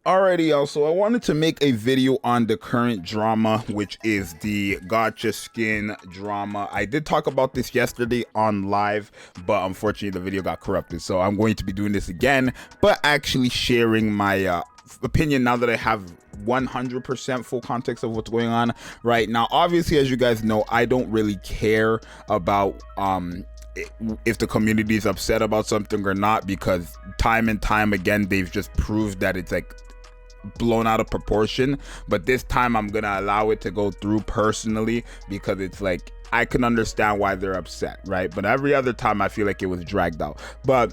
Alrighty, y'all. So I wanted to make a video on the current drama, which is the Gacha skin drama. I did talk about this yesterday on live, but unfortunately the video got corrupted. So I'm going to be doing this again, but actually sharing my opinion now that I have 100% full context of what's going on right now. Obviously, as you guys know, I don't really care about if the community is upset about something or not, because time and time again they've just proved that it's like blown out of proportion. But this time I'm gonna allow it to go through personally, because it's like I can understand why they're upset, right? But every other time I feel like it was dragged out. But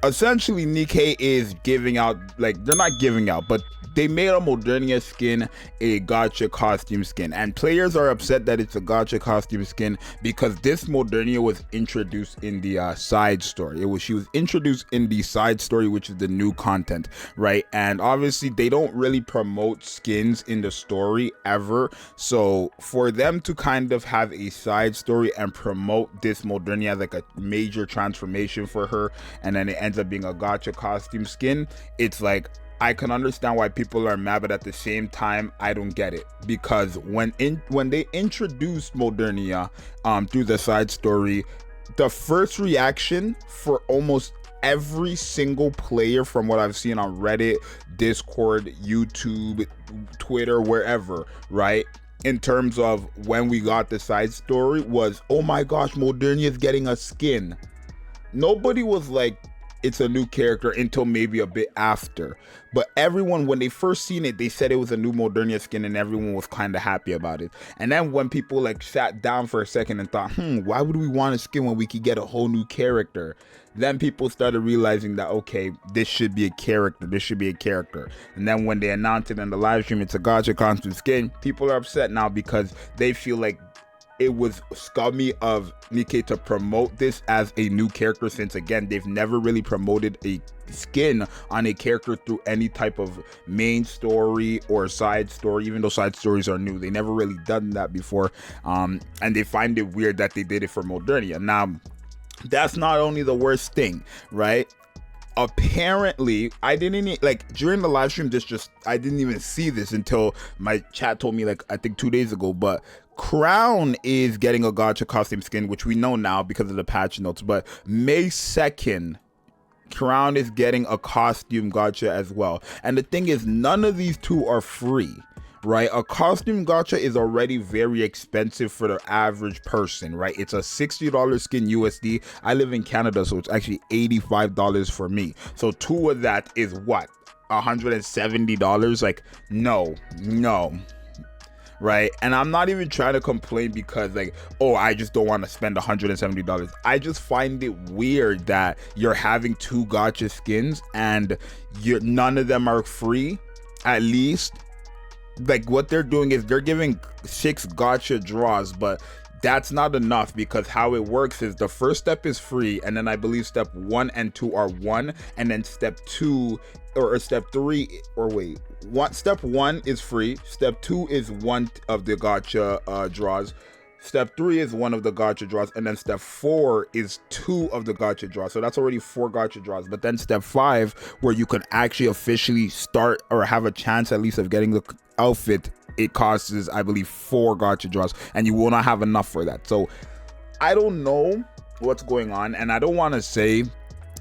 essentially Nikke is giving out, like, they're not giving out, but they made a Modernia skin a Gacha costume skin, and players are upset that it's a Gacha costume skin because this Modernia was introduced in the side story. She was introduced in the side story, which is the new content, right? And obviously they don't really promote skins in the story ever, so for them to kind of have a side story and promote this Modernia as like a major transformation for her, and then it ends up being a Gacha costume skin, it's like, I can understand why people are mad, but at the same time I don't get it, because when they introduced Modernia through the side story, the first reaction for almost every single player, from what I've seen on Reddit, Discord, YouTube, Twitter, wherever, right, in terms of when we got the side story, was, oh my gosh, Modernia is getting a skin. Nobody was like, it's a new character, until maybe a bit after. But everyone, when they first seen it, they said it was a new Modernia skin, and everyone was kind of happy about it. And then when people like sat down for a second and thought, why would we want a skin when we could get a whole new character? Then people started realizing that, okay, this should be a character, And then when they announced it in the live stream, it's a Gacha costume skin, people are upset now because they feel like it was scummy of Nikke to promote this as a new character, since again they've never really promoted a skin on a character through any type of main story or side story. Even though side stories are new, they never really done that before, and they find it weird that they did it for Modernia. Now that's not only the worst thing, right? Apparently I didn't, like, during the live stream, I didn't even see this until my chat told me, like, I think 2 days ago, but Crown is getting a Gacha costume skin, which we know now because of the patch notes. But May 2nd, Crown is getting a costume Gacha as well. And the thing is, none of these two are free, right? A costume Gacha is already very expensive for the average person, right? It's a $60 skin USD. I live in Canada, so it's actually $85 for me. So two of that is what, $170? Like, no, right? And I'm not even trying to complain because, like, oh, I just don't want to spend $170. I just find it weird that you're having two Gacha skins and none of them are free. At least, like, what they're doing is they're giving 6 Gacha draws, but that's not enough, because how it works is the first step is free, and then I believe step 1 and 2 are 1, and then step 2 or step 3, or wait, step 1 is free, step 2 is 1 of the Gacha draws, step 3 is 1 of the Gacha draws, and then step 4 is 2 of the Gacha draws. So that's already 4 Gacha draws. But then step 5, where you can actually officially start or have a chance at least of getting the outfit, it costs, I believe, 4 Gacha draws, and you will not have enough for that. So I don't know what's going on, and I don't want to say,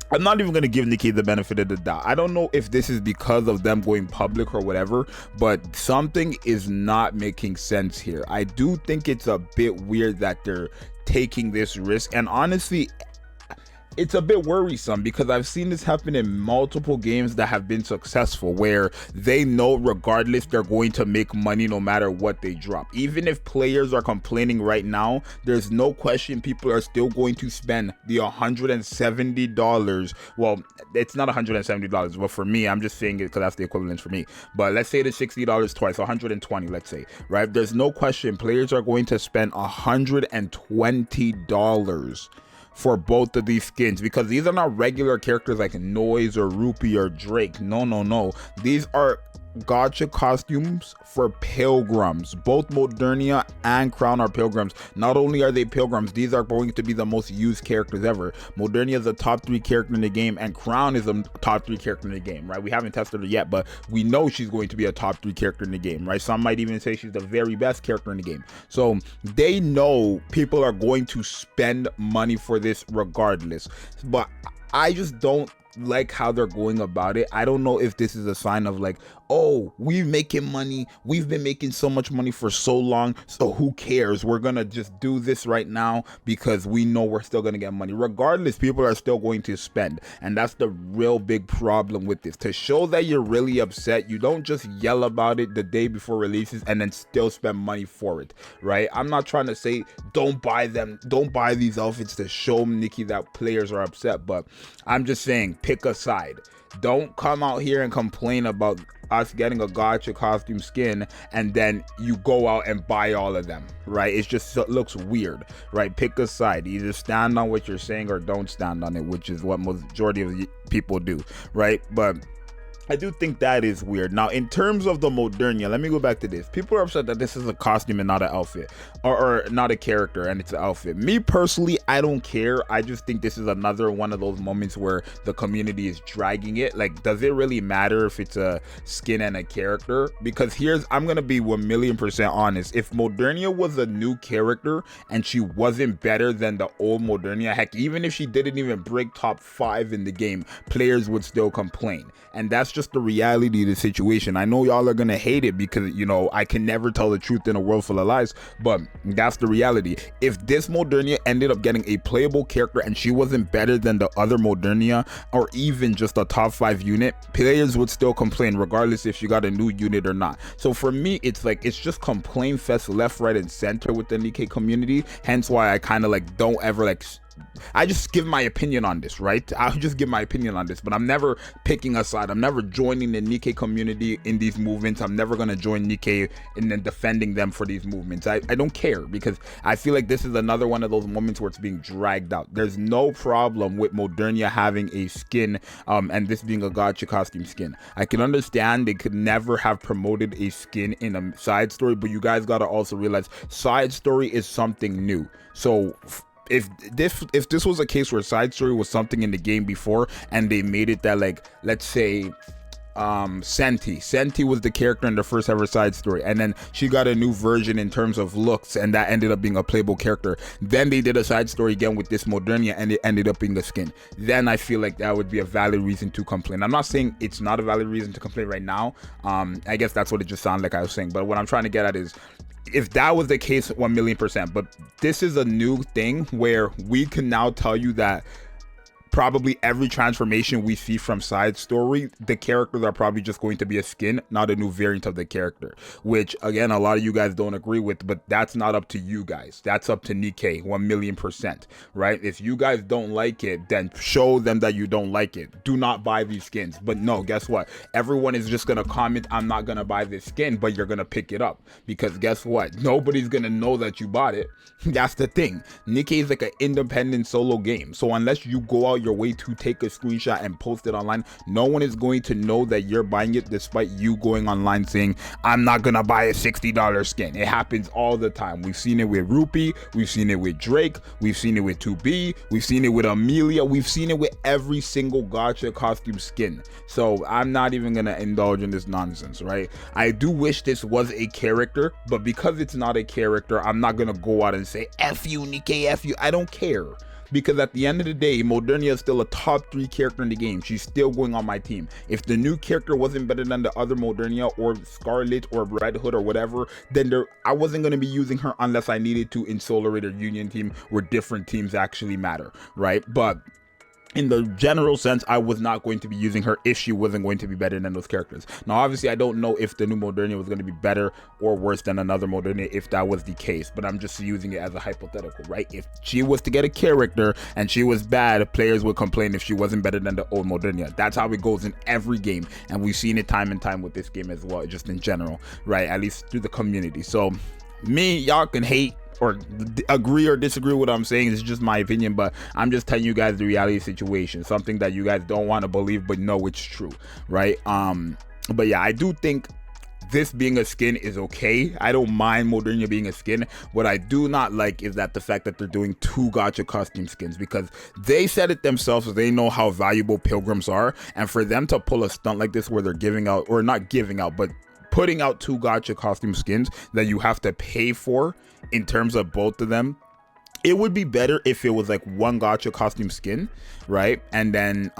I'm not even going to give Nikke the benefit of the doubt. I don't know if this is because of them going public or whatever, but something is not making sense here. I do think it's a bit weird that they're taking this risk, and honestly, it's a bit worrisome, because I've seen this happen in multiple games that have been successful, where they know regardless they're going to make money no matter what they drop. Even if players are complaining right now, there's no question people are still going to spend the $170. Well, it's not $170, but for me, I'm just saying it because that's the equivalent for me. But let's say the $60 twice, 120, let's say, right? There's no question players are going to spend $120 for both of these skins, because these are not regular characters like Noise or Rupee or Drake. No, these are gacha costumes for pilgrims. Both Modernia and Crown are pilgrims. Not only are they pilgrims, these are going to be the most used characters ever. Modernia is a top 3 character in the game, and Crown is a top 3 character in the game, right? We haven't tested her yet, but we know she's going to be a top 3 character in the game, right? Some might even say she's the very best character in the game. So they know people are going to spend money for this regardless. But I just don't like how they're going about it. I don't know if this is a sign of like, oh, we're making money, we've been making so much money for so long, so who cares, we're gonna just do this right now because we know we're still gonna get money. Regardless, people are still going to spend, and that's the real big problem with this. To show that you're really upset, you don't just yell about it the day before releases and then still spend money for it, right? I'm not trying to say don't buy these outfits to show Nikke that players are upset, but I'm just saying pick a side. Don't come out here and complain about us getting a gacha costume skin and then you go out and buy all of them, right? It looks weird, right? Pick a side. Either stand on what you're saying or don't stand on it, which is what majority of people do, right? But I do think that is weird. Now, in terms of the Modernia, let me go back to this. People are upset that this is a costume and not an outfit, or not a character and it's an outfit. Me personally, I don't care. I just think this is another one of those moments where the community is dragging it. Like, does it really matter if it's a skin and a character? Because I'm gonna be 1,000,000% honest. If Modernia was a new character and she wasn't better than the old Modernia, heck, even if she didn't even break top 5 in the game, players would still complain. And that's just the reality of the situation. I know y'all are gonna hate it because, you know, I can never tell the truth in a world full of lies, but that's the reality. If this Modernia ended up getting a playable character and she wasn't better than the other Modernia, or even just a top 5 unit, players would still complain regardless if she got a new unit or not. So for me, it's just complaint fest left, right, and center with the Nikke community. Hence why I kind of like don't ever like, I just give my opinion on this, right? I'll just give my opinion on this, but I'm never picking a side. I'm never joining the Nikke community in these movements. I'm never going to join Nikke and then defending them for these movements. I don't care, because I feel like this is another one of those moments where it's being dragged out. There's no problem with Modernia having a skin and this being a gacha costume skin. I can understand they could never have promoted a skin in a side story, but you guys got to also realize side story is something new. So if this was a case where side story was something in the game before and they made it that, like, let's say Senti was the character in the first ever side story, and then she got a new version in terms of looks and that ended up being a playable character, then they did a side story again with this Modernia and it ended up being a skin, then I feel like that would be a valid reason to complain. I'm not saying it's not a valid reason to complain right now. I guess that's what it just sounded like I was saying, but what I'm trying to get at is, if that was the case, 1,000,000%, but this is a new thing where we can now tell you that probably every transformation we see from side story, the characters are probably just going to be a skin, not a new variant of the character, which again a lot of you guys don't agree with, but that's not up to you guys, that's up to Nikke 1,000,000%, right? If you guys don't like it, then show them that you don't like it. Do not buy these skins. But no, guess what, everyone is just gonna comment, I'm not gonna buy this skin, but you're gonna pick it up, because guess what, nobody's gonna know that you bought it. That's the thing. Nikke is like an independent solo game, so unless you go out your way to take a screenshot and post it online, no one is going to know that you're buying it, despite you going online saying I'm not gonna buy a $60 skin. It happens all the time. We've seen it with Rupee, we've seen it with Drake, we've seen it with 2B, we've seen it with Amelia, we've seen it with every single gacha costume skin. So I'm not even gonna indulge in this nonsense, right? I do wish this was a character, but because it's not a character, I'm not gonna go out and say F you Nikke, F you. I don't care, because at the end of the day, Modernia is still a top 3 character in the game. She's still going on my team. If the new character wasn't better than the other Modernia or Scarlet or Red Hood or whatever, then I wasn't going to be using her unless I needed to in Solar Raid or Union Team, where different teams actually matter, right? But in the general sense, I was not going to be using her if she wasn't going to be better than those characters. Now, obviously, I don't know if the new Modernia was going to be better or worse than another Modernia if that was the case, but I'm just using it as a hypothetical, right? If she was to get a character and she was bad, players would complain if she wasn't better than the old Modernia. That's how it goes in every game, and we've seen it time and time with this game as well, just in general, right? At least through the community. So me, y'all can hate or agree or disagree with what I'm saying. It's just my opinion, but I'm just telling you guys the reality situation, something that you guys don't want to believe but know it's true, right? But yeah, I do think this being a skin is okay. I don't mind Modernia being a skin. What I do not like is that the fact that they're doing 2 gacha costume skins, because they said it themselves. They know how valuable pilgrims are, and for them to pull a stunt like this where they're giving out, or not giving out, but putting out 2 gacha costume skins that you have to pay for in terms of both of them, it would be better if it was like 1 gacha costume skin, right? And then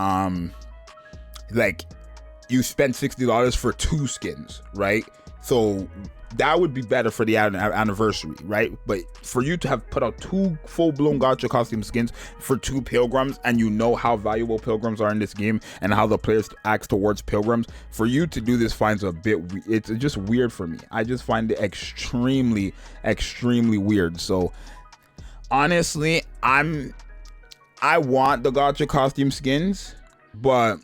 like you spend $60 for 2 skins, right? So that would be better for the anniversary, right? But for you to have put out 2 full-blown gacha costume skins for 2 pilgrims, and you know how valuable pilgrims are in this game and how the players act towards pilgrims, for you to do this finds a bit, it's just weird for me. I just find it extremely weird. So honestly, I want the gacha costume skins, but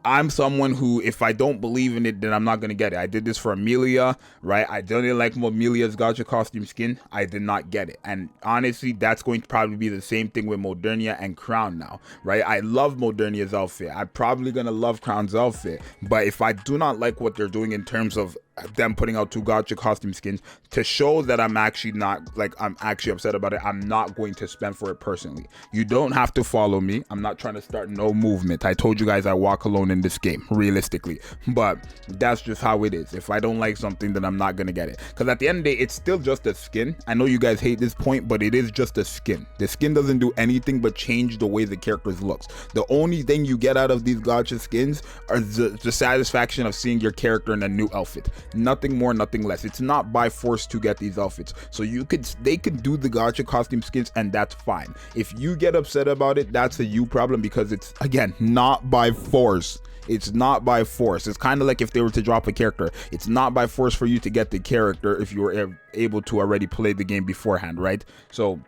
I'm someone who, if I don't believe in it, then I'm not going to get it. I did this for Amelia, right? I didn't like Amelia's gacha costume skin. I did not get it. And honestly, that's going to probably be the same thing with Modernia and Crown now, right? I love Modernia's outfit. I'm probably going to love Crown's outfit. But if I do not like what they're doing in terms of them putting out 2 gacha costume skins, to show that I'm actually not, like, I'm actually upset about it, I'm not going to spend for it personally. You don't have to follow me. I'm not trying to start no movement. I told you guys I walk alone in this game, realistically, but that's just how it is. If I don't like something, then I'm not gonna get it, because at the end of the day, it's still just a skin. I know you guys hate this point, but it is just a skin. The skin doesn't do anything but change the way the characters looks. The only thing you get out of these gacha skins are the satisfaction of seeing your character in a new outfit. Nothing more, nothing less. It's not by force to get these outfits. So they could do the gacha costume skins, and that's fine. If you get upset about it, that's a you problem, because it's, again, not by force. It's not by force. It's kind of like if they were to drop a character. It's not by force for you to get the character if you were able to already play the game beforehand, right? So,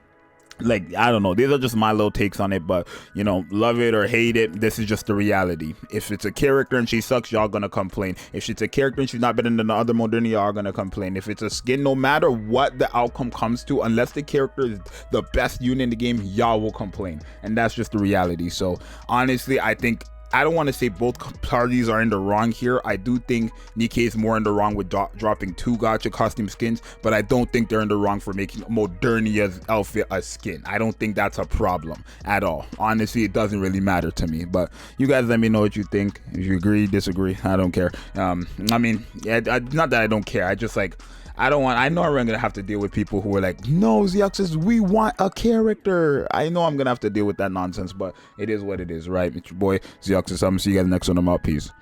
like, I don't know, these are just my little takes on it, but you know, love it or hate it, this is just the reality. If it's a character and she sucks, y'all gonna complain. If it's a character and she's not better than the other Modernia, y'all gonna complain. If it's a skin, no matter what the outcome comes to, unless the character is the best unit in the game, y'all will complain, and that's just the reality. So honestly, I don't want to say both parties are in the wrong here. I do think Nikke is more in the wrong with dropping 2 gacha costume skins, but I don't think they're in the wrong for making Modernia's outfit a skin. I don't think that's a problem at all. Honestly, it doesn't really matter to me, but you guys let me know what you think. If you agree, disagree, I don't care. I mean, yeah, not that I don't care. I just, like, I know I'm gonna have to deal with people who are like, no, Zxous, we want a character. I know I'm gonna have to deal with that nonsense, but it is what it is, right? It's your boy Zxous. I'm gonna see you guys next one. I'm out. Peace.